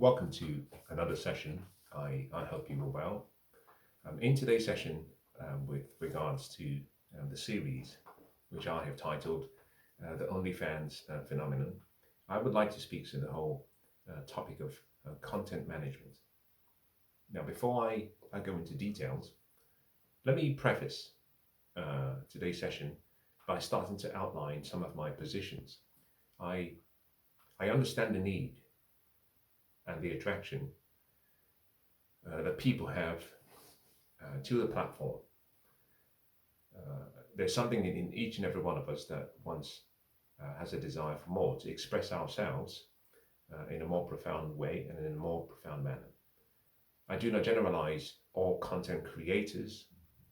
Welcome to another session. I hope you are well. In today's session, with regards to the series, which I have titled The OnlyFans Phenomenon, I would like to speak to the whole topic of content management. Now, before I go into details, let me preface today's session by starting to outline some of my positions. I, I understand the need and the attraction that people have to the platform. There's something in each and every one of us that once has a desire for more, to express ourselves in a more profound way and in a more profound manner. I do not generalize all content creators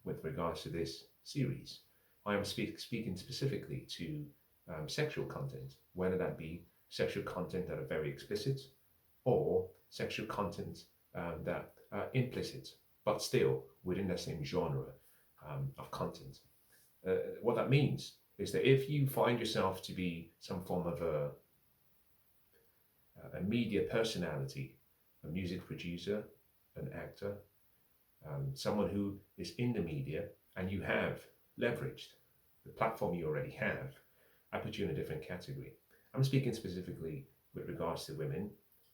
with regards to this series. I am speaking specifically to sexual content, whether that be sexual content that are very explicit or sexual content that are implicit, but still within the same genre of content. What that means is that if you find yourself to be some form of a media personality, a music producer, an actor, someone who is in the media, and you have leveraged the platform you already have, I put you in a different category. I'm speaking specifically with regards to women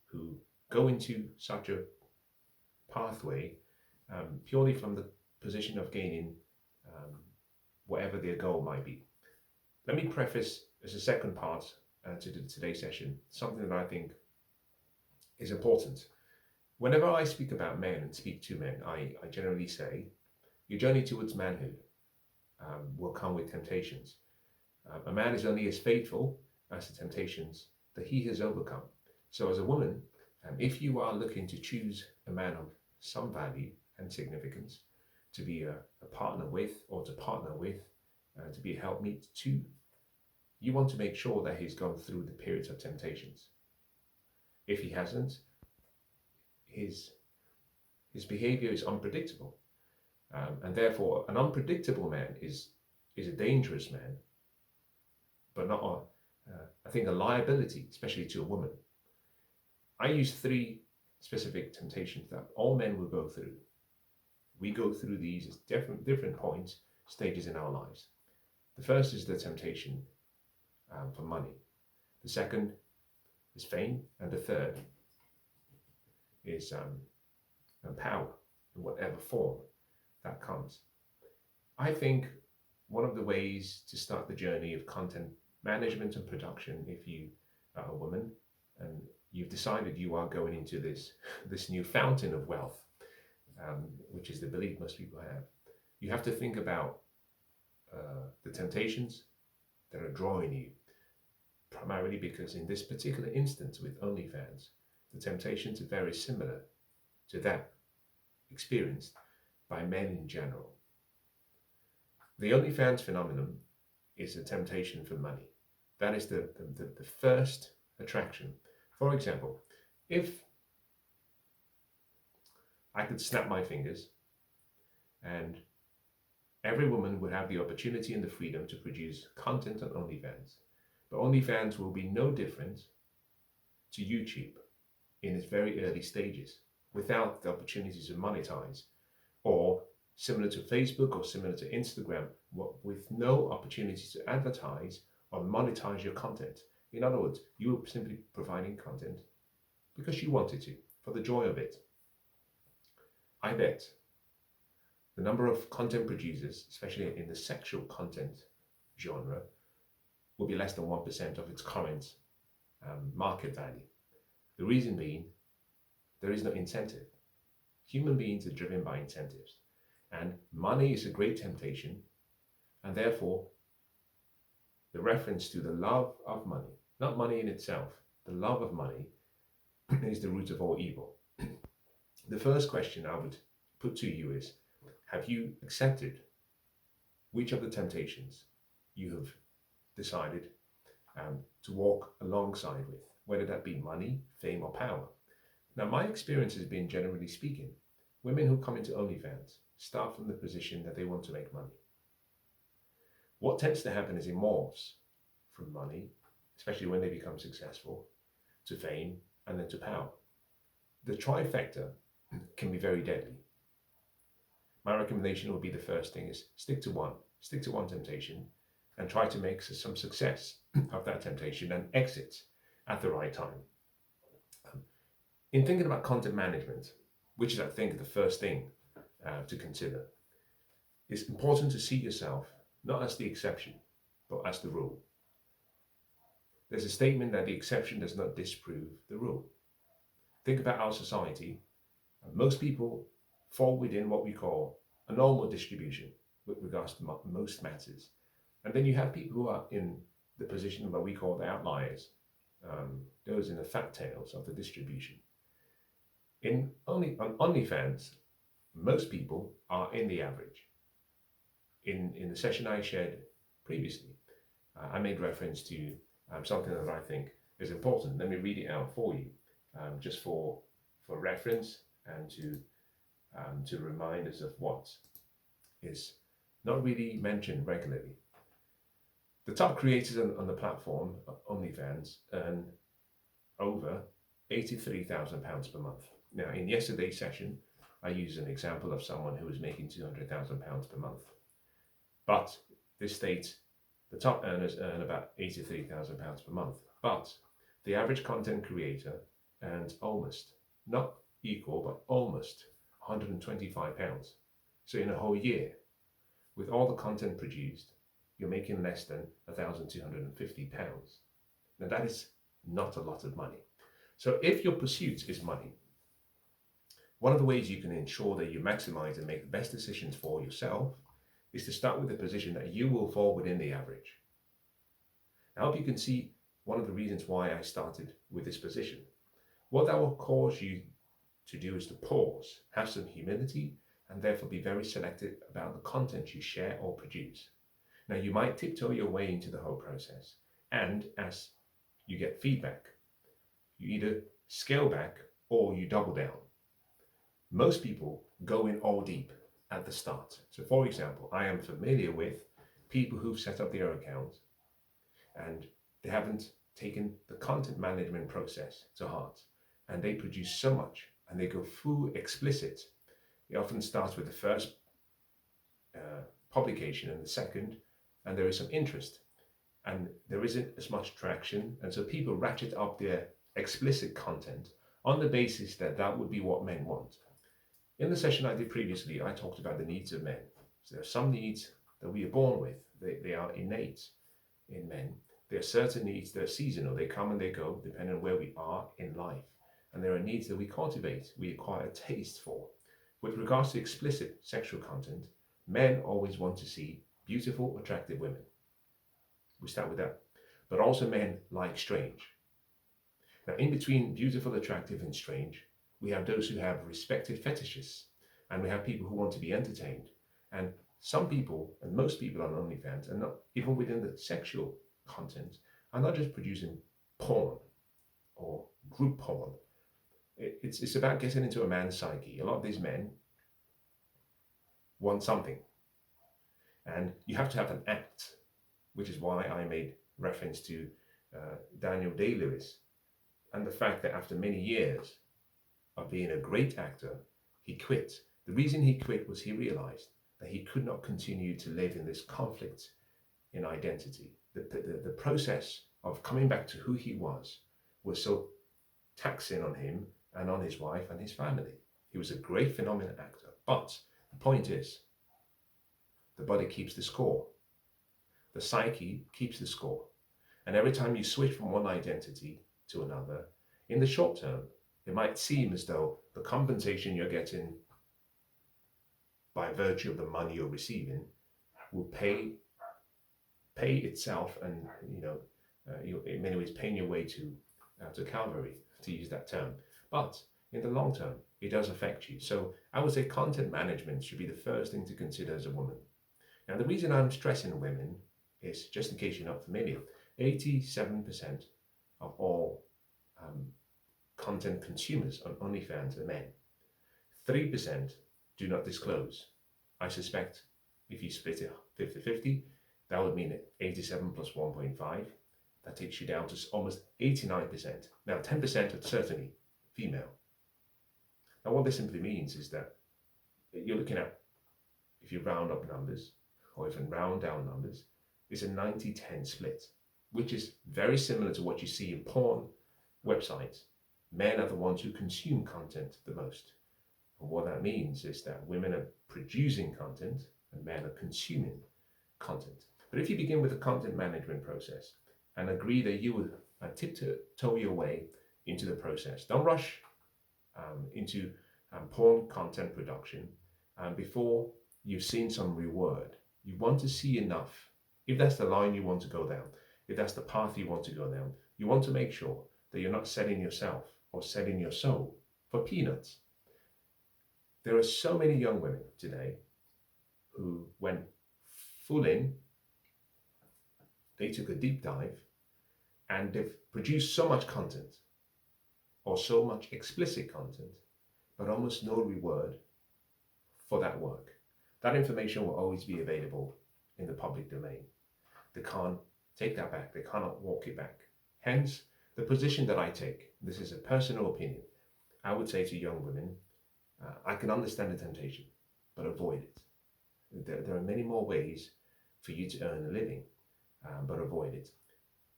who go into such a pathway purely from the position of gaining whatever their goal might be. Let me preface as a second part to today's session something that I think is important. Whenever I speak about men and speak to men, I generally say your journey towards manhood will come with temptations. A man is only as faithful as the temptations that he has overcome. So, as a woman, if you are looking to choose a man of some value and significance to be a partner with, or to partner with, to be a helpmeet to, you want to make sure that he's gone through the periods of temptations. If he hasn't, his behavior is unpredictable. And therefore, an unpredictable man is a dangerous man, but not, I think, a liability, especially to a woman. I use three specific temptations that all men will go through. We go through these at different points, stages in our lives. The first is the temptation for money. The second is fame, and the third is power in whatever form that comes. I think one of the ways to start the journey of content management and production, if you are a woman and you've decided you are going into this new fountain of wealth, which is the belief most people you have to think about the temptations that are drawing you, primarily because in this particular instance with OnlyFans, the temptations are very similar to that experienced by men in general. The OnlyFans phenomenon is a temptation for money. That is the first attraction. For example, if I could snap my fingers and every woman would have the opportunity and the freedom to produce content on OnlyFans, but OnlyFans will be no different to YouTube in its very early stages, without the opportunity to monetize, or similar to Facebook or similar to Instagram, with no opportunity to advertise or monetize your content. In other words, you were simply providing content because you wanted to, for the joy of it. I bet the number of content producers, especially in the sexual content genre, will be less than 1% of its current market value. The reason being, there is no incentive. Human beings are driven by incentives, and money is a great temptation, and therefore the reference to the love of money, not money in itself, the love of money is the root of all evil. The first question I would put to you is, have you accepted which of the temptations you have decided to walk alongside with, whether that be money, fame, or power? Now, my experience has been, generally speaking, women who come into OnlyFans start from the position that they want to make money. What tends to happen is it morphs from money, especially when they become successful, to fame, and then to power. the trifecta can be very deadly. My recommendation would be the first thing is stick to one temptation, and try to make some success of that temptation and exit at the right time. In thinking about content management, which is, I think, the first thing to consider, it's important to see yourself not as the exception, but as the rule. There's a statement that the exception does not disprove the rule. Think about our society. Most people fall within what we call a normal distribution with regards to most matters. And then you have people who are in the position that we call the outliers, those in the fat tails of the distribution. On OnlyFans, most people are in the average. In the session I shared previously, I made reference to something that I think is important. Let me read it out for you, just for reference and to remind us of what is not really mentioned regularly. The top creators on the platform, OnlyFans, earn over £83,000 per month. Now, in yesterday's session, I used an example of someone who was making £200,000 per month. But this states the top earners earn about £83,000 per month. But the average content creator earns almost, not equal, but almost £125. So in a whole year, with all the content produced, you're making less than £1,250. Now that is not a lot of money. So if your pursuit is money, one of the ways you can ensure that you maximize and make the best decisions for yourself is to start with the position that you will fall within the average. I hope you can see one of the reasons why I started with this position. What that will cause you to do is to pause, have some humility, and therefore be very selective about the content you share or produce. Now, you might tiptoe your way into the whole process, and as you get feedback, you either scale back or you double down. Most people go in all deep at the start. So, for example, I am familiar with people who've set up their account and they haven't taken the content management process to heart, and they produce so much and they go full explicit. It often starts with the first publication and the second, and there is some interest and there isn't as much traction, and so people ratchet up their explicit content on the basis that that would be what men want. In the session I did previously, I talked about the needs of men. So there are some needs that we are born with. They are innate in men. There are certain needs that are seasonal. They come and they go depending on where we are in life. And there are needs that we cultivate, we acquire a taste for. With regards to explicit sexual content, men always want to see beautiful, attractive women. We start with that. But also men like strange. Now, in between beautiful, attractive, and strange, we have those who have respected fetishes, and we have people who want to be entertained. And some people, and most people on OnlyFans, and not even within the sexual content, are not just producing porn or group porn. It's about getting into a man's psyche. A lot of these men want something, and you have to have an act, which is why I made reference to Daniel Day-Lewis and the fact that after many years of being a great actor, he quit. The reason he quit was he realized that he could not continue to live in this conflict in identity. The process of coming back to who he was so taxing on him and on his wife and his family. He was a great phenomenal actor, but the point is, the body keeps the score. The psyche keeps the score. And every time you switch from one identity to another, in the short term, it might seem as though the compensation you're getting by virtue of the money you're receiving will pay itself, and you're in many ways paying your way to Calvary, to use that term. But in the long term, it does affect you. So I would say content management should be the first thing to consider as a woman. Now, the reason I'm stressing women is, just in case you're not familiar, 87% of all content consumers on OnlyFans are men. 3% do not disclose. I suspect if you split it 50-50, that would mean 87 plus 1.5. That takes you down to almost 89%. Now, 10% are certainly female. And what this simply means is that you're looking at, if you round up numbers or even round down numbers, it's a 90-10 split, which is very similar to what you see in porn websites. Men are the ones who consume content the most. And what that means is that women are producing content and men are consuming content. But if you begin with a content management process and agree that you will tiptoe your way into the process, don't rush into porn content production before you've seen some reward. You want to see enough. If that's the line you want to go down, if that's the path you want to go down, you want to make sure that you're not selling yourself or selling your soul for peanuts. There are so many young women today who went full in, they took a deep dive, and they've produced so much content or so much explicit content, but almost no reward for that work. That information will always be available in the public domain. They can't take that back. They cannot walk it back. Hence, the position that I take, this is a personal opinion, I would say to young women, I can understand the temptation, but avoid it. There are many more ways for you to earn a living, but avoid it.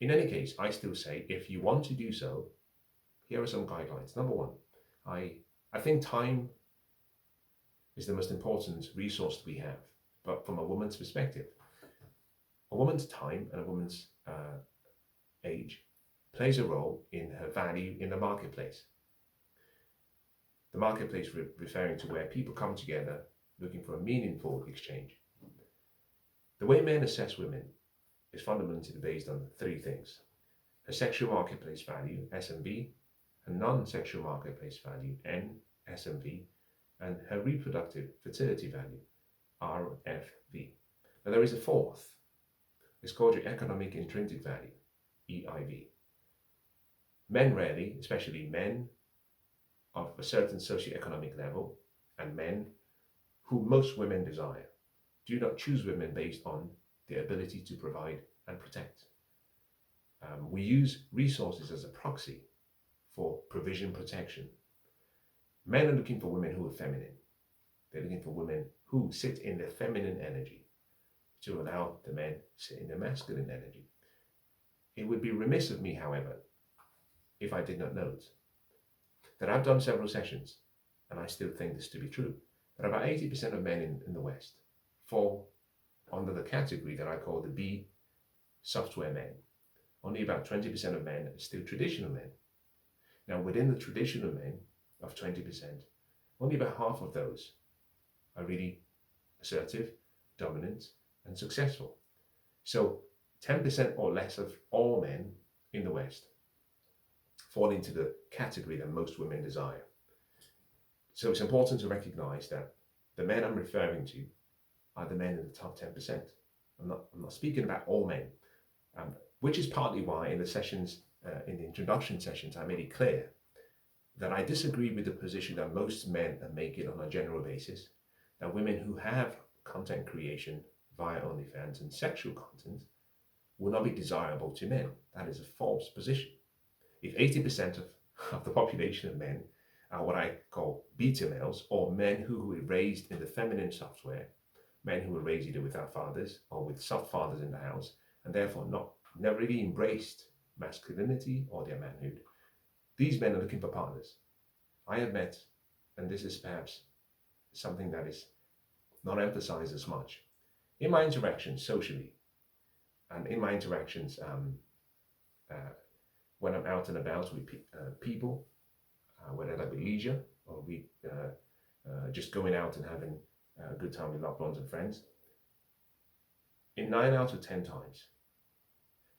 In any case, I still say, if you want to do so, here are some guidelines. Number one, I think time is the most important resource we have, but from a woman's perspective. A woman's time and a woman's age plays a role in her value in the marketplace. The marketplace referring to where people come together looking for a meaningful exchange. The way men assess women is fundamentally based on three things: her sexual marketplace value, SMV, her non-sexual marketplace value, NSMV, and her reproductive fertility value, RFV. Now there is a fourth. It's called your economic intrinsic value, EIV. Men rarely, especially men of a certain socioeconomic level, and men who most women desire, do not choose women based on their ability to provide and protect. We use resources as a proxy for provision protection. Men are looking for women who are feminine. They're looking for women who sit in their feminine energy to allow the men to sit in their masculine energy. It would be remiss of me, however, if I did not note that I've done several sessions, and I still think this to be true, that about 80% of men in the West fall under the category that I call the B software men. Only about 20% of men are still traditional men. Now, within the traditional men of 20%, only about half of those are really assertive, dominant, and successful. So 10% or less of all men in the West fall into the category that most women desire. So it's important to recognize that the men I'm referring to are the men in the top 10%. I'm not speaking about all men, which is partly why in the sessions, in the introduction sessions, I made it clear that I disagree with the position that most men are making on a general basis, that women who have content creation via OnlyFans and sexual content will not be desirable to men. That is a false position. If 80% of the population of men are what I call beta males, or men who were raised in the feminine software, men who were raised either without fathers or with soft fathers in the house, and therefore never really embraced masculinity or their manhood, these men are looking for partners. I have met, and this is perhaps something that is not emphasized as much, in my interactions socially, and in my interactions when I'm out and about with people, whether that be leisure or we just going out and having a good time with loved ones and friends. In 9 out of 10 times,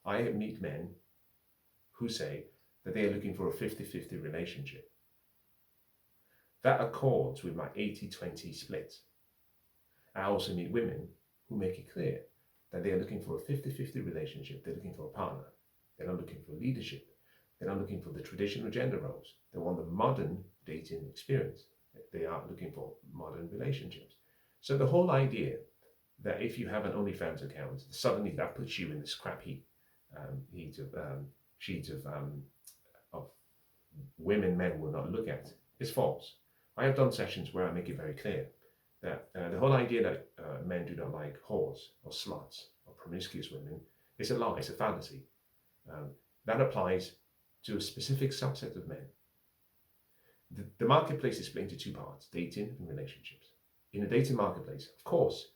I meet men who say that they are looking for a 50-50 relationship. That accords with my 80-20 split. I also meet women who make it clear that they are looking for a 50-50 relationship. They're looking for a partner. They're not looking for leadership. They're not looking for the traditional gender roles. They want the modern dating experience. They are looking for modern relationships. So the whole idea that if you have an OnlyFans account, suddenly that puts you in this crap sheet of women men will not look at is false. I have done sessions where I make it very clear that the whole idea that men do not like whores or sluts or promiscuous women is a lie, it's a fallacy. That applies to a specific subset of men. The marketplace is split into two parts, dating and relationships. In the dating marketplace, of course,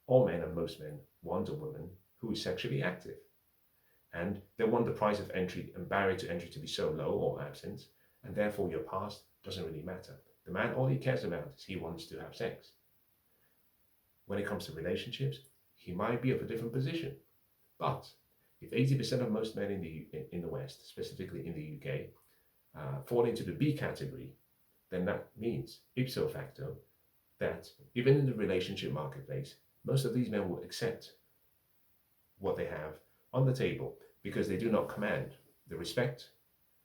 all men and most men want a woman who is sexually active. And they want the price of entry and barrier to entry to be so low or absent, and therefore your past doesn't really matter. The man, all he cares about is he wants to have sex. When it comes to relationships, he might be of a different position. But if 80% of most men in the West, specifically in the UK, fall into the B category, then that means, ipso facto, that even in the relationship marketplace, most of these men will accept what they have on the table because they do not command the respect,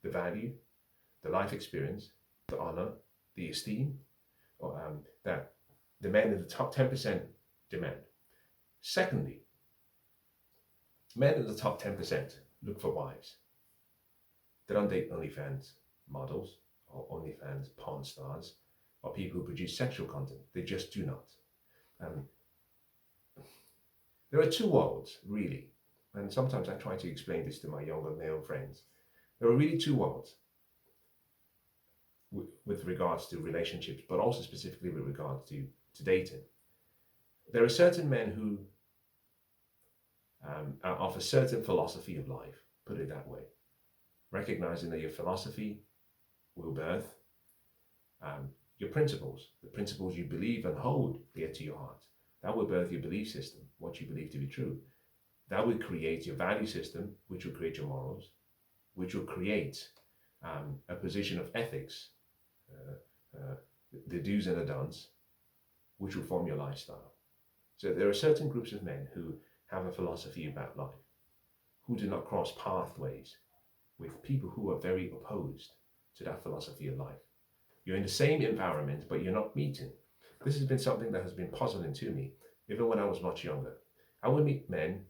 the value, the life experience, the honor, the esteem that the men in the top 10% demand. Secondly, men in the top 10% look for wives. They don't date OnlyFans models or OnlyFans porn stars or people who produce sexual content. They just do not. There are two worlds, really, and sometimes I try to explain this to my younger male friends. There are really two worlds with regards to relationships, but also specifically with regards to dating. There are certain men who are of a certain philosophy of life, put it that way, recognizing that your philosophy will birth your principles, the principles you believe and hold dear to your heart. That will birth your belief system, what you believe to be true. That will create your value system, which will create your morals, which will create a position of ethics, the do's and the don'ts, which will form your lifestyle. So there are certain groups of men who have a philosophy about life, who do not cross pathways with people who are very opposed to that philosophy of life. You're in the same environment, but you're not meeting. This has been something that has been puzzling to me, even when I was much younger. I would meet men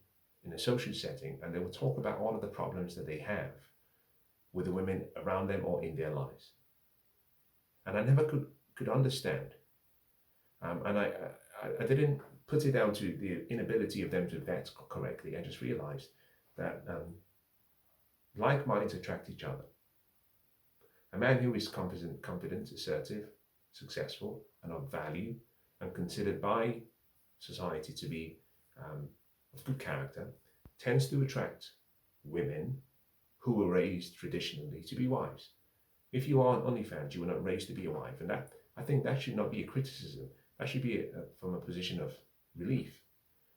in a social setting, and they would talk about all of the problems that they have with the women around them or in their lives. And I never could understand. And I didn't put it down to the inability of them to vet correctly. I just realized that like minds attract each other. A man who is confident, assertive, successful, and of value, and considered by society to be of good character, tends to attract women who were raised traditionally to be wives. If you are on OnlyFans, you were not raised to be a wife, and that, I think that should not be a criticism. That should be from a position of relief,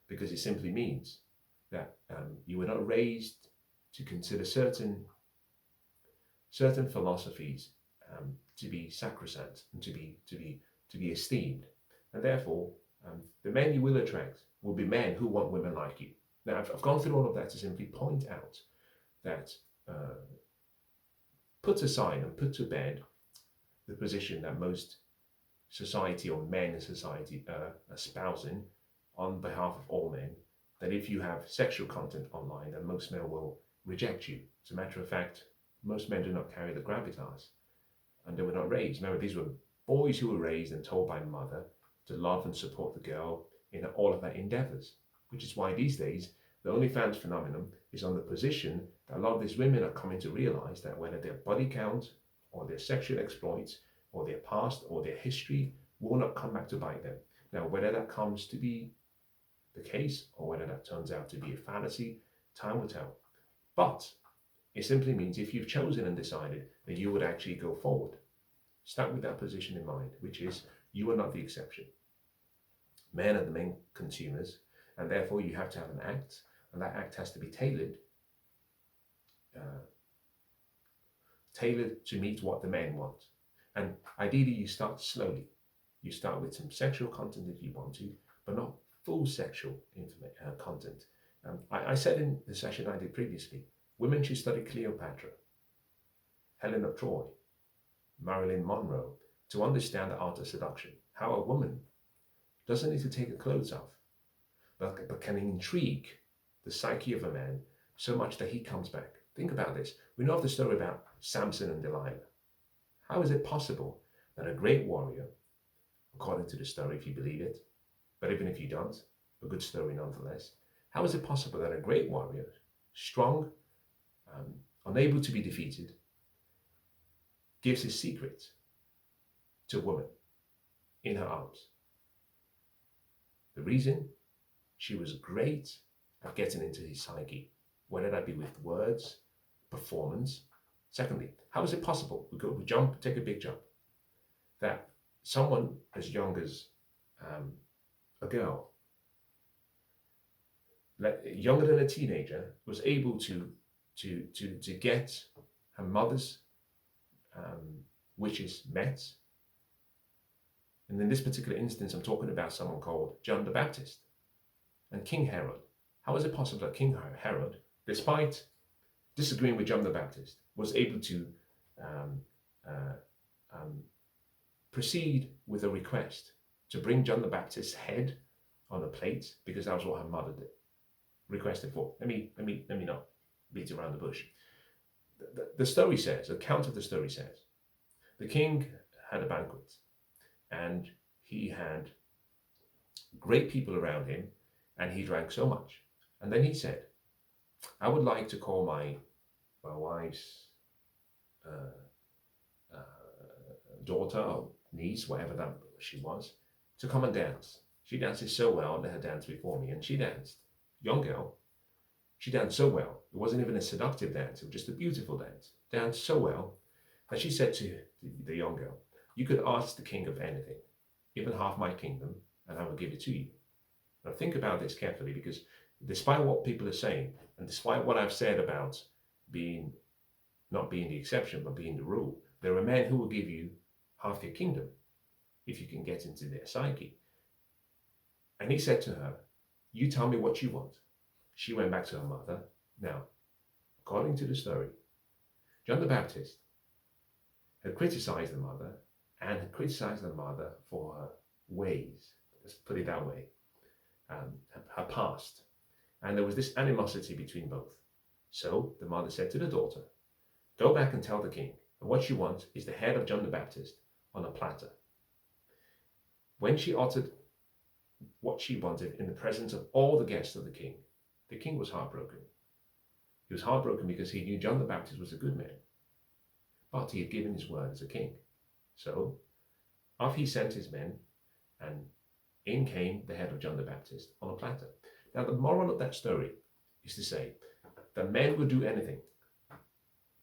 because it simply means that you were not raised to consider certain philosophies to be sacrosanct and to be esteemed, and therefore the men you will attract will be men who want women like you. Now, I've gone through all of that to simply point out that put aside and put to bed the position that most society or men in society are espousing on behalf of all men, that if you have sexual content online, then most men will reject you. As a matter of fact, most men do not carry the gravitas, and they were not raised. Remember, these were boys who were raised and told by mother to love and support the girl in all of their endeavors, which is why these days the OnlyFans phenomenon is on the position that a lot of these women are coming to realize that whether their body count or their sexual exploits or their past or their history will not come back to bite them. Now, whether that comes to be the case or whether that turns out to be a fallacy, time will tell. But it simply means if you've chosen and decided that you would actually go forward, start with that position in mind, which is you are not the exception. Men are the main consumers, and therefore you have to have an act, and that act has to be tailored to meet what the men want. And ideally, you start slowly. You start with some sexual content if you want to, but not full sexual content. I said in the session I did previously, women should study Cleopatra, Helen of Troy, Marilyn Monroe, to understand the art of seduction. How a woman doesn't need to take her clothes off, but can intrigue the psyche of a man so much that he comes back. Think about this. We know of the story about Samson and Delilah. How is it possible that a great warrior, according to the story, if you believe it, but even if you don't, a good story nonetheless, how is it possible that a great warrior, strong, unable to be defeated, gives his secret to a woman in her arms? The reason, she was great at getting into his psyche, whether that be with words, performance. Secondly, how is it possible, we jump, take a big jump, that someone as young as a girl, younger than a teenager, was able to get her mother's wishes met? And in this particular instance, I'm talking about someone called John the Baptist and King Herod. How is it possible that King Herod, despite disagreeing with John the Baptist, was able to proceed with a request to bring John the Baptist's head on a plate, because that was what her mother requested for? Let me not beat around the bush. The story says, the account of the story says, the king had a banquet and he had great people around him and he drank so much. And then he said, I would like to call my wife's daughter or niece, whatever that she was, to come and dance. She dances so well, let her dance before me. And she danced. Young girl. She danced so well. It wasn't even a seductive dance. It was just a beautiful dance. Danced so well that she said to the young girl, you could ask the king of anything, even half my kingdom, and I will give it to you. Now think about this carefully, because despite what people are saying, and despite what I've said about not being the exception, but being the rule, there are men who will give you half your kingdom if you can get into their psyche. And he said to her, you tell me what you want. She went back to her mother. Now, according to the story, John the Baptist had criticized the mother and had criticized the mother for her ways, let's put it that way, her past. And there was this animosity between both. So the mother said to the daughter, go back and tell the king that what you want is the head of John the Baptist on a platter. When she uttered what she wanted in the presence of all the guests of the king was heartbroken. He was heartbroken because he knew John the Baptist was a good man, but he had given his word as a king. So off he sent his men, and in came the head of John the Baptist on a platter. Now the moral of that story is to say that men will do anything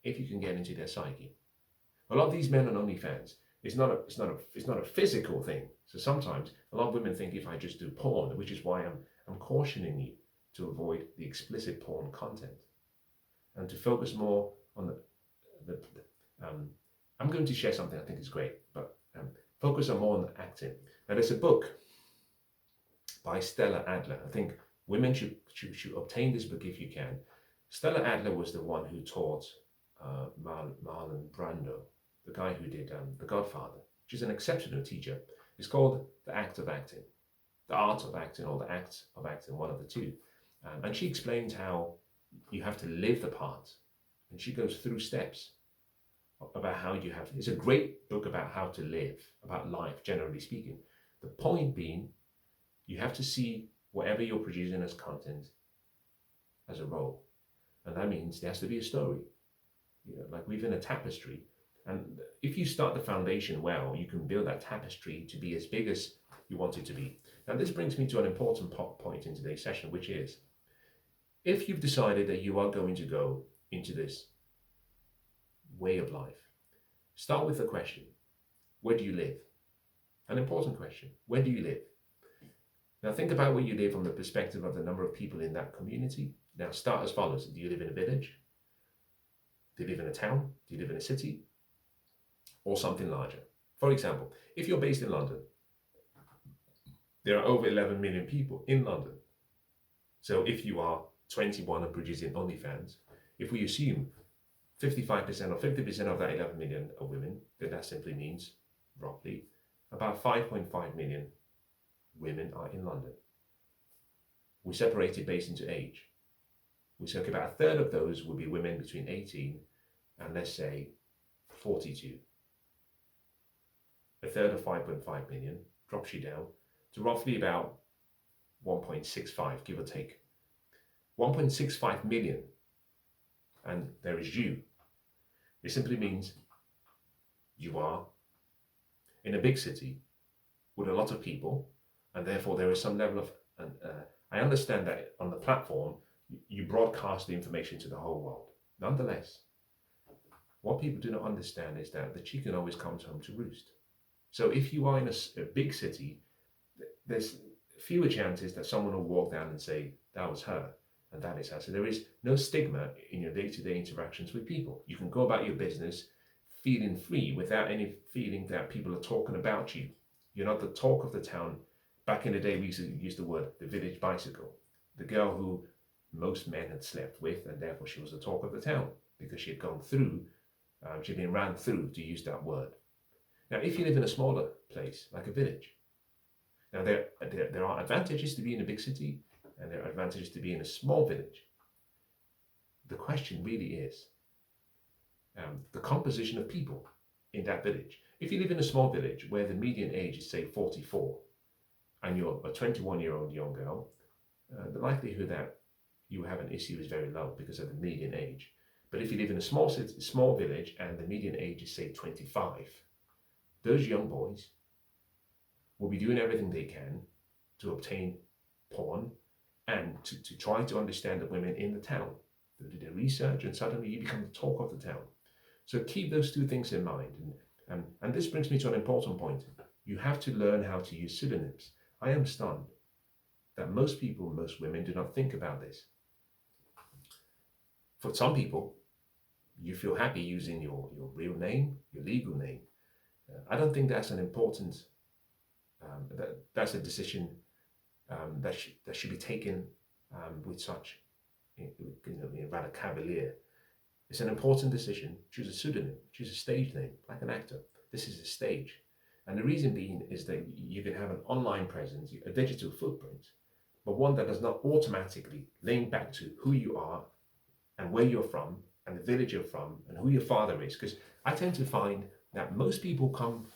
if you can get into their psyche. A lot of these men on OnlyFans, it's not a physical thing. So sometimes a lot of women think, if I just do porn, which is why I'm cautioning you to avoid the explicit porn content and to focus more on I'm going to share something I think is great, but focus on more on the acting. Now there's a book by Stella Adler. I think women should obtain this book if you can. Stella Adler was the one who taught Marlon Brando, the guy who did The Godfather. She's an exceptional teacher. It's called The Act of Acting, The Art of Acting, or The Act of Acting, one of the two. And she explains how you have to live the part. And she goes through steps about how you have to. It's a great book about how to live, about life, generally speaking. The point being, you have to see whatever you're producing as content as a role. And that means there has to be a story. You know, like weaving a tapestry. And if you start the foundation well, you can build that tapestry to be as big as you want it to be. Now, this brings me to an important point in today's session, which is, if you've decided that you are going to go into this way of life, start with the question, where do you live? An important question. Where do you live? Now think about where you live from the perspective of the number of people in that community. Now start as follows. Do you live in a village? Do you live in a town? Do you live in a city? Or something larger? For example, if you're based in London, there are over 11 million people in London. So if you are 21 and producing OnlyFans, if we assume 55% or 50% of that 11 million are women, then that simply means, roughly, about 5.5 million women are in London. We separate it based into age. We say about a third of those will be women between 18 and, let's say, 42. a third of 5.5 million drops you down to roughly about 1.65, give or take. 1.65 million, and there is you. It simply means you are in a big city with a lot of people, and therefore there is some level of, I understand that on the platform, you broadcast the information to the whole world. Nonetheless, what people do not understand is that the chicken always comes home to roost. So if you are in a big city, there's fewer chances that someone will walk down and say, that was her, and that is her. So there is no stigma in your day-to-day interactions with people. You can go about your business feeling free without any feeling that people are talking about you. You're not the talk of the town. Back in the day, we used to use the word the village bicycle. The girl who most men had slept with, and therefore she was the talk of the town because she had gone through, she'd been ran through, to use that word. Now, if you live in a smaller place, like a village, now there are advantages to be in a big city, and there are advantages to be in a small village. The question really is the composition of people in that village. If you live in a small village where the median age is, say, 44, and you're a 21-year-old young girl, the likelihood that you have an issue is very low because of the median age. But if you live in a small village and the median age is, say, 25, those young boys will be doing everything they can to obtain porn and to try to understand the women in the town. They do their research, and suddenly you become the talk of the town. So keep those two things in mind. And this brings me to an important point. You have to learn how to use pseudonyms. I am stunned that most people, most women, do not think about this. For some people, you feel happy using your real name, your legal name. I don't think that's an important, that's a decision that should be taken with such, rather cavalier. It's an important decision. Choose a pseudonym, choose a stage name, like an actor. This is a stage. And the reason being is that you can have an online presence, a digital footprint, but one that does not automatically link back to who you are and where you're from and the village you're from and who your father is. Because I tend to find that most people come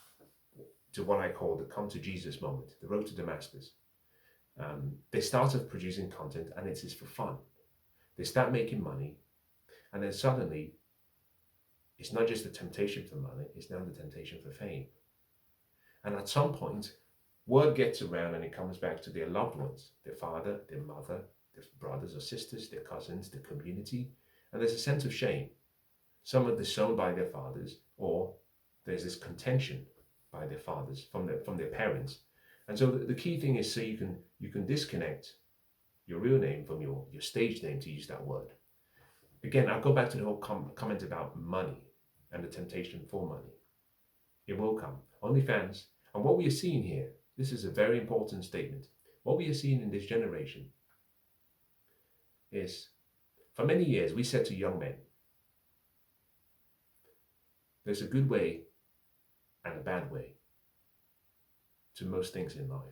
to what I call the come to Jesus moment, the road to Damascus. They start off producing content and it is for fun. They start making money, and then suddenly it's not just the temptation for money, it's now the temptation for fame. And at some point, word gets around and it comes back to their loved ones, their father, their mother, their brothers or sisters, their cousins, their community, and there's a sense of shame. Some are disowned by their fathers, or there's this contention by their fathers from their parents. And so the key thing is, so you can disconnect your real name from your stage name, to use that word. Again, I'll go back to the whole comment about money and the temptation for money. It will come. OnlyFans, and what we are seeing here, this is a very important statement. What we are seeing in this generation is, for many years, we said to young men, there's a good way and a bad way to most things in life.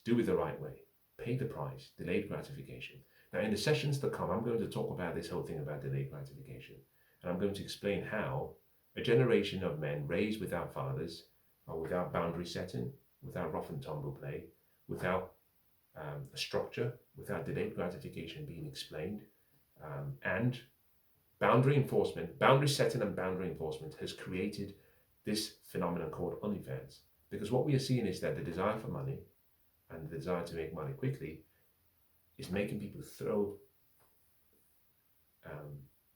Do it the right way. Pay the price. Delayed gratification. Now, in the sessions to come, I'm going to talk about this whole thing about delayed gratification. And I'm going to explain how a generation of men raised without fathers, or without boundary setting, without rough and tumble play, without a structure, without delayed gratification being explained, and boundary setting and boundary enforcement has created this phenomenon called OnlyFans. Because what we are seeing is that the desire for money and the desire to make money quickly is making people throw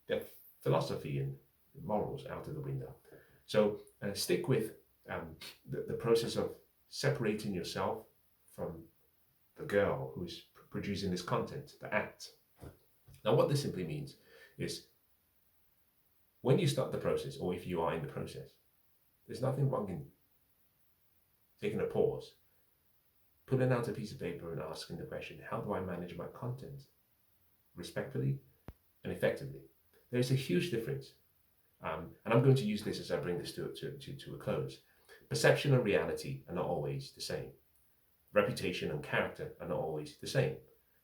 their philosophy and morals out of the window. So stick with the process of separating yourself from the girl who's producing this content, the act. Now, what this simply means is, when you start the process, or if you are in the process, there's nothing wrong in taking a pause, pulling out a piece of paper and asking the question, how do I manage my content respectfully and effectively? There's a huge difference. And I'm going to use this as I bring this to a close. Perception and reality are not always the same. Reputation and character are not always the same.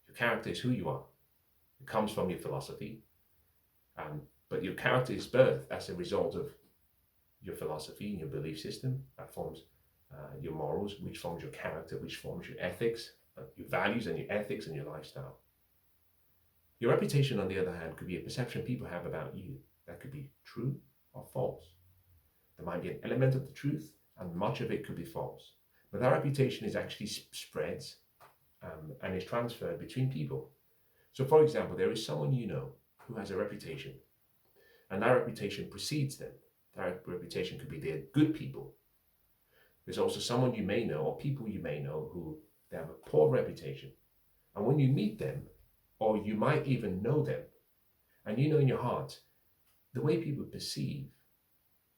Your character is who you are. It comes from your philosophy. But your character is birthed as a result of your philosophy and your belief system. That forms your morals, which forms your character, which forms your ethics, your values and your ethics and your lifestyle. Your reputation, on the other hand, could be a perception people have about you that could be true or false. There might be an element of the truth, and much of it could be false. But that reputation is actually spreads and is transferred between people. So, for example, there is someone you know who has a reputation, and that reputation precedes them. That reputation could be they're good people. There's also someone you may know, or people you may know, who they have a poor reputation. And when you meet them, or you might even know them, and you know in your heart, the way people perceive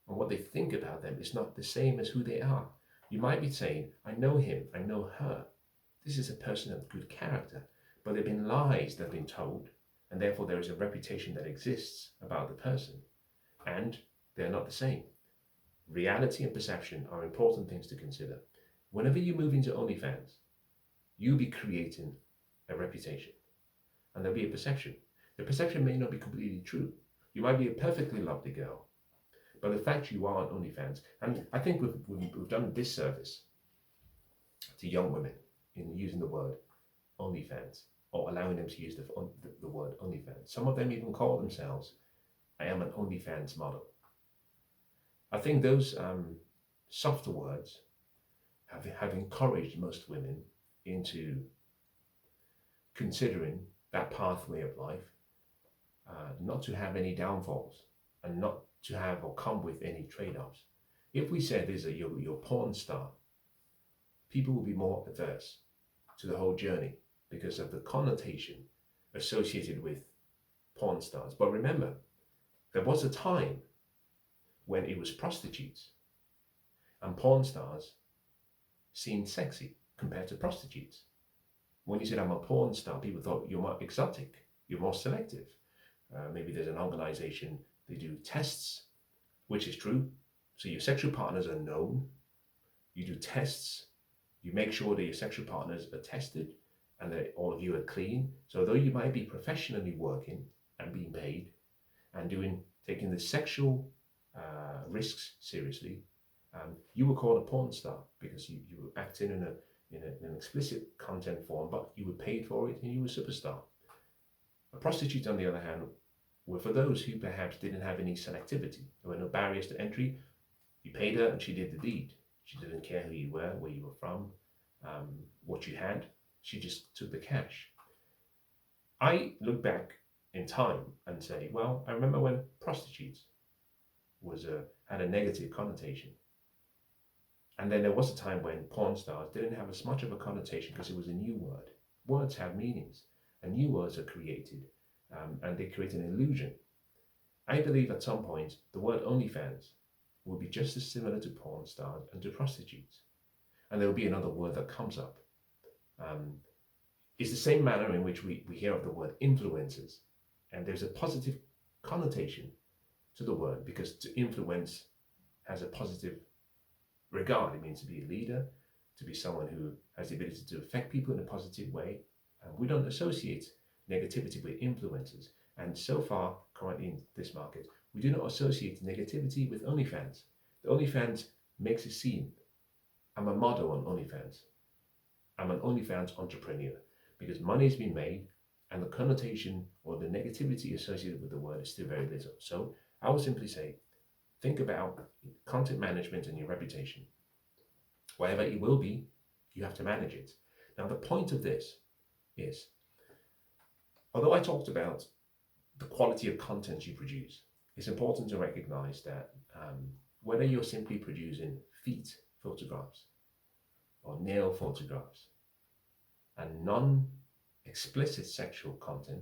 and what they think about them is not the same as who they are. You might be saying, I know him, I know her. This is a person of good character. But there have been lies that have been told, and therefore there is a reputation that exists about the person. And they're not the same. Reality and perception are important things to consider. Whenever you move into OnlyFans, you'll be creating a reputation. And there'll be a perception. The perception may not be completely true. You might be a perfectly lovely girl, but the fact you are on OnlyFans, and I think we've done a disservice to young women in using the word OnlyFans, or allowing them to use the word OnlyFans. Some of them even call themselves, I am an OnlyFans model. I think those softer words have encouraged most women into considering that pathway of life, not to have any downfalls and not to have or come with any trade-offs. If we said there's your porn star, people will be more averse to the whole journey because of the connotation associated with porn stars. But remember, there was a time when it was prostitutes, and porn stars seemed sexy compared to prostitutes. When you said I'm a porn star, people thought you're more exotic, you're more selective. Maybe there's an organization, they do tests, which is true. So your sexual partners are known. You do tests. You make sure that your sexual partners are tested and that all of you are clean. So though you might be professionally working and being paid and taking the sexual risks seriously, you were called a porn star because you were acting in an explicit content form, but you were paid for it and you were a superstar. A prostitute, on the other hand, were for those who perhaps didn't have any selectivity. There were no barriers to entry. You paid her and she did the deed. She didn't care who you were, where you were from, what you had. She just took the cash. I look back in time and say, well, I remember when prostitutes had a negative connotation. And then there was a time when porn stars didn't have as much of a connotation because it was a new word. Words have meanings, and new words are created, and they create an illusion. I believe at some point the word OnlyFans will be just as similar to porn stars and to prostitutes. And there will be another word that comes up. It's the same manner in which we hear of the word influencers. And there's a positive connotation to the word because to influence has a positive regard. It means to be a leader, to be someone who has the ability to affect people in a positive way. We don't associate negativity with influencers. And so far, currently in this market, we do not associate negativity with OnlyFans. The OnlyFans makes it seem, I'm a model on OnlyFans. I'm an OnlyFans entrepreneur because money has been made and the connotation or the negativity associated with the word is still very little. So I would simply say, think about content management and your reputation. Whatever it will be, you have to manage it. Now, the point of this is, although I talked about the quality of content you produce, it's important to recognize that whether you're simply producing feet photographs or nail photographs and non-explicit sexual content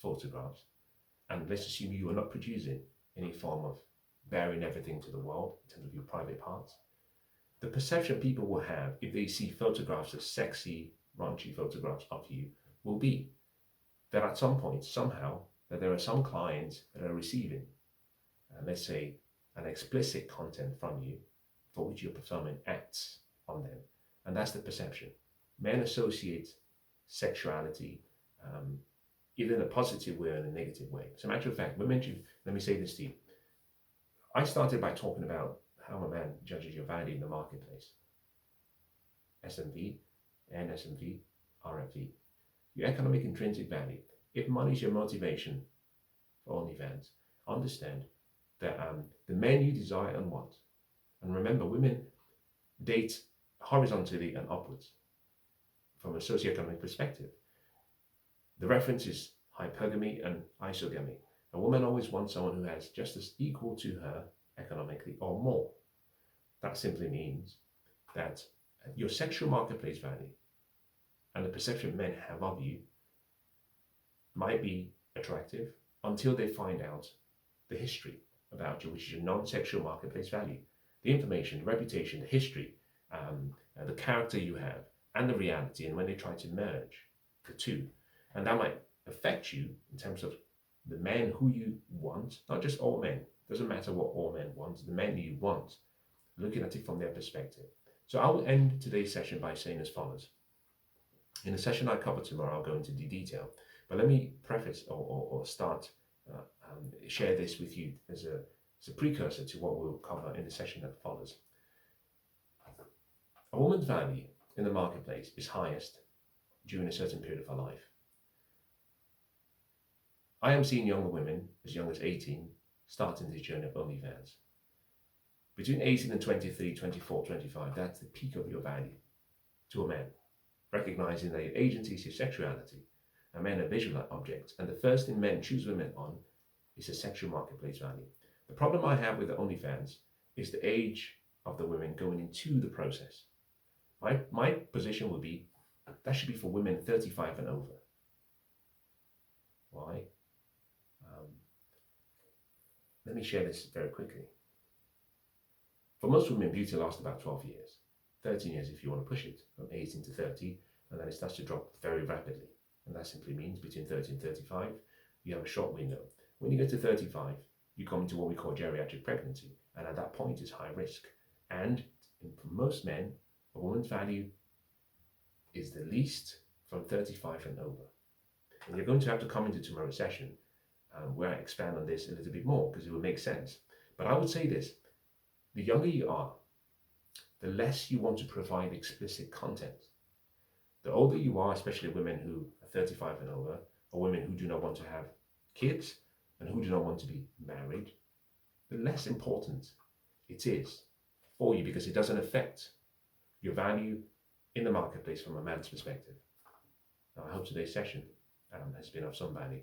photographs, and let's assume you are not producing any form of bearing everything to the world in terms of your private parts, the perception people will have if they see photographs of sexy, raunchy photographs of you will be that at some point, somehow, that there are some clients that are receiving, let's say, an explicit content from you for which you're performing acts on them. And that's the perception. Men associate sexuality either in a positive way or in a negative way. As a matter of fact, let me say this to you. I started by talking about how a man judges your value in the marketplace. SMV, NSMV, RFV. Your economic intrinsic value. If money is your motivation for OnlyFans, understand that the men you desire and want, and remember, women date horizontally and upwards from a socioeconomic perspective. The reference is hypergamy and isogamy. A woman always wants someone who has just as equal to her economically or more. That simply means that your sexual marketplace value and the perception men have of you might be attractive until they find out the history about you, which is your non-sexual marketplace value. The information, the reputation, the history, the character you have, and the reality, and when they try to merge the two. And that might affect you in terms of the men who you want, not just all men. Doesn't matter what all men want, the men you want, looking at it from their perspective. So I will end today's session by saying as follows. In the session I cover tomorrow, I'll go into the detail, but let me preface or start, share this with you as a precursor to what we'll cover in the session that follows. A woman's value in the marketplace is highest during a certain period of her life. I am seeing younger women as young as 18 starting this journey of OnlyFans. Between 18 and 23, 24, 25, that's the peak of your value to a man, recognizing that your agency is your sexuality, and men are visual objects, and the first thing men choose women on is a sexual marketplace value. The problem I have with the OnlyFans is the age of the women going into the process. My position would be that should be for women 35 and over. Why? Let me share this very quickly. For most women, beauty lasts about 12 years, 13 years if you want to push it, from 18 to 30, and then it starts to drop very rapidly. And that simply means between 30 and 35, you have a short window. When you get to 35, you come into what we call geriatric pregnancy, and at that point it's high risk. And for most men, a woman's value is the least from 35 and over. And you're going to have to come into tomorrow's session where I expand on this a little bit more because it will make sense. But I would say this, the younger you are, the less you want to provide explicit content. The older you are, especially women who are 35 and over, or women who do not want to have kids and who do not want to be married, the less important it is for you because it doesn't affect your value in the marketplace from a man's perspective. Now, I hope today's session has been of some value.